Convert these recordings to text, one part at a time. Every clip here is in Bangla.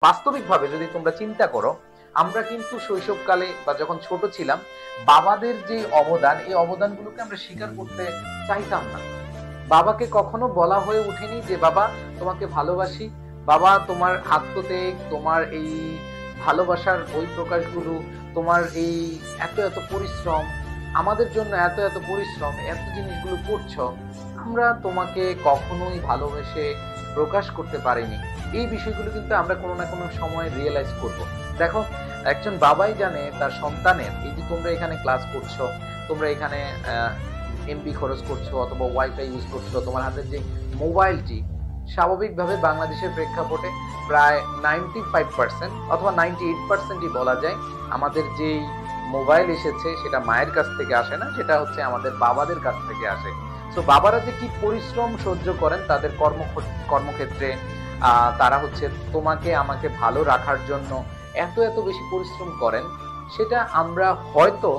বাস্তবিকভাবে যদি তোমরা চিন্তা করো, আমরা কিন্তু শৈশবকালে বা যখন ছোট ছিলাম, বাবাদের যে অবদান, এই অবদানগুলোকে আমরা স্বীকার করতে চাইতাম না। বাবাকে কখনো বলা হয়ে ওঠেনি যে বাবা তোমাকে ভালোবাসি, বাবা তোমার আত্মত্যাগ, তোমার এই ভালোবাসার বহিঃপ্রকাশগুলো, তোমার এই এত এত পরিশ্রম, আমাদের জন্য এত এত পরিশ্রম, এত জিনিসগুলো করছো, আমরা তোমাকে কখনোই ভালোবেসে প্রকাশ করতে পারিনি। এই বিষয়গুলো কিন্তু আমরা কোনো না কোনো সময় রিয়েলাইজ করব। দেখো, একজন বাবাই জানে তার সন্তানের, এই যে তোমরা এখানে ক্লাস করছো, তোমরা এখানে এমবি খরচ করছো অথবা ওয়াইফাই ইউজ করছো, তোমার হাতের যে মোবাইলটি, স্বাভাবিকভাবে বাংলাদেশের প্রেক্ষাপটে প্রায় 95% অথবা 98%ই বলা যায় আমাদের যেই মোবাইল এসেছে সেটা মায়ের কাছ থেকে আসে না, সেটা হচ্ছে আমাদের বাবাদের কাছ থেকে আসে। তো বাবারা যে কি পরিশ্রম সহ্য করেন তাদের কর্মক্ষেত্রে, তারা হচ্ছে তোমাকে আমাকে ভালো রাখার জন্য এত এত বেশি পরিশ্রম করেন, সেটা আমরা হয়তো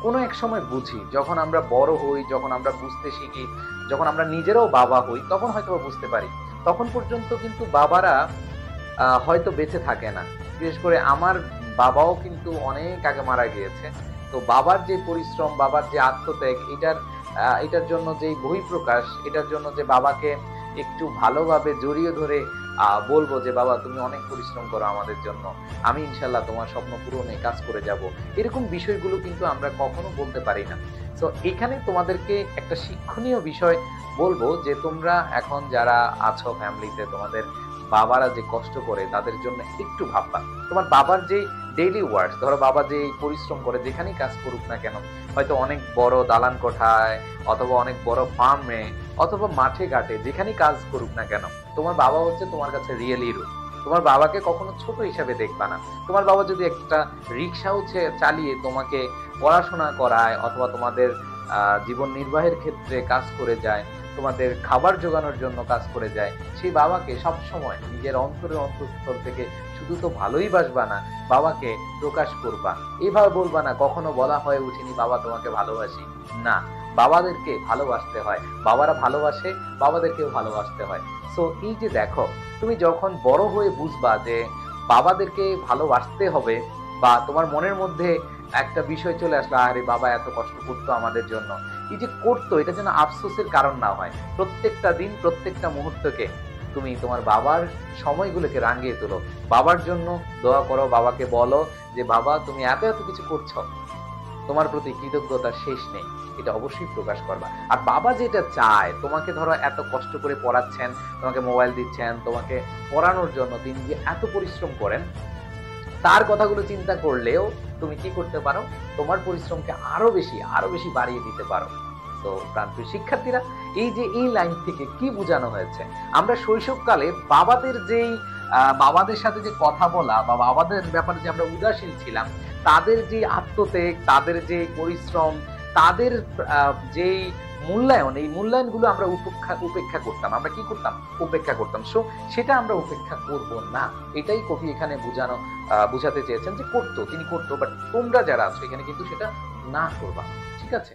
কোনো এক সময় বুঝি। যখন আমরা বড় হই, যখন আমরা বুঝতে শিখি, যখন আমরা নিজেরাও বাবা হই, তখন হয়তো বুঝতে পারি। তখন পর্যন্ত কিন্তু বাবারা হয়তো বেঁচে থাকে না। বিশেষ করে আমার বাবাও কিন্তু অনেক আগে মারা গিয়েছে। তো বাবার যে পরিশ্রম, বাবার যে আত্মত্যাগ, এটার জন্য যেই বহিঃপ্রকাশ, এটার জন্য যে বাবাকে একটু ভালোভাবে জড়িয়ে ধরে বলবো যে বাবা তুমি অনেক পরিশ্রম করো আমাদের জন্য, আমি ইনশাল্লাহ তোমার স্বপ্ন পূরণে কাজ করে যাব, এরকম বিষয়গুলো কিন্তু আমরা কখনো বলতে পারি না। তো এখানে তোমাদেরকে একটা শিক্ষণীয় বিষয় বলবো যে তোমরা এখন যারা আছো ফ্যামিলিতে, তোমাদের বাবারা যে কষ্ট করে তাদের জন্য একটু ভাববা। তোমার বাবার যে ডেইলি ওয়ার্ক, ধরো বাবা যে পরিশ্রম করে যেখানেই কাজ করুক না কেন, হয়তো অনেক বড় দালান কোঠায় অথবা অনেক বড় ফার্মে অথবা মাঠে ঘাটে, যেখানেই কাজ করুক না কেন, তোমার বাবা হচ্ছে তোমার কাছে রিয়েল হিরো। তোমার বাবাকে কখনো ছোট হিসাবে দেখবা না। তোমার বাবা যদি একটা রিক্সাও চালিয়ে তোমাকে পড়াশোনা করায় অথবা তোমাদের জীবন নির্বাহের ক্ষেত্রে কাজ করে যায়, তোমাদের খাবার জোগানোর জন্য কাজ করে যায়, সেই বাবাকে সবসময় নিজের অন্তরের অন্তঃস্থল থেকে শুধু তো ভালোই বাসবা না, বাবাকে প্রকাশ করবা। এভাবে বলবা না, কখনো বলা হয়ে উঠেনি বাবা তোমাকে ভালোবাসি, না, বাবাদেরকে ভালোবাসতে হয়, বাবারা ভালোবাসে, বাবাদেরকেও ভালোবাসতে হয়। সো এই যে দেখো, তুমি যখন বড় হয়ে বুঝবা যে বাবাদেরকে ভালোবাসতে হবে, বা তোমার মনের মধ্যে একটা বিষয় চলে আসলো, আরে বাবা এত কষ্ট করতো আমাদের জন্য, এই যে করতো, এটা যেন আফসোসের কারণ না হয়। প্রত্যেকটা দিন, প্রত্যেকটা মুহূর্তকে তুমি তোমার বাবার সময়গুলোকে রাঙিয়ে তোলো, বাবার জন্য দোয়া করো, বাবাকে বলো যে বাবা তুমি এত এত কিছু করছো, তোমার প্রতি কৃতজ্ঞতার শেষ নেই, এটা অবশ্যই প্রকাশ করবা। আর বাবা যেটা চায়, তোমাকে ধরো এত কষ্ট করে পড়াচ্ছেন, তোমাকে মোবাইল দিচ্ছেন, তোমাকে পড়ানোর জন্য তিনি যে এত পরিশ্রম করেন, তার কথাগুলো চিন্তা করলেও তুমি কি করতে পারো, তোমার পরিশ্রমকে আরো বেশি বাড়িয়ে দিতে পারো। তো প্রান্তীয় শিক্ষার্থীরা, এই যে এই লাইন থেকে কি বোঝানো হয়েছে, আমরা শৈশবকালে বাবাদের যেই বাবাদের সাথে যে কথা বলা বা বাবাদের ব্যাপারে যে আমরা উদাসীন ছিলাম, তাদের যে আত্মত্যাগ, তাদের যে পরিশ্রম, তাদের যেই মূল্যায়ন, এই মূল্যায়নগুলো আমরা উপেক্ষা করতাম। আমরা কি করতাম? উপেক্ষা করতাম। সো সেটা আমরা উপেক্ষা করব না, এটাই কবি এখানে বুঝাতে চেয়েছেন যে করতো, তিনি করতো, বাট তোমরা যারা আছো এখানে কিন্তু সেটা না করবা।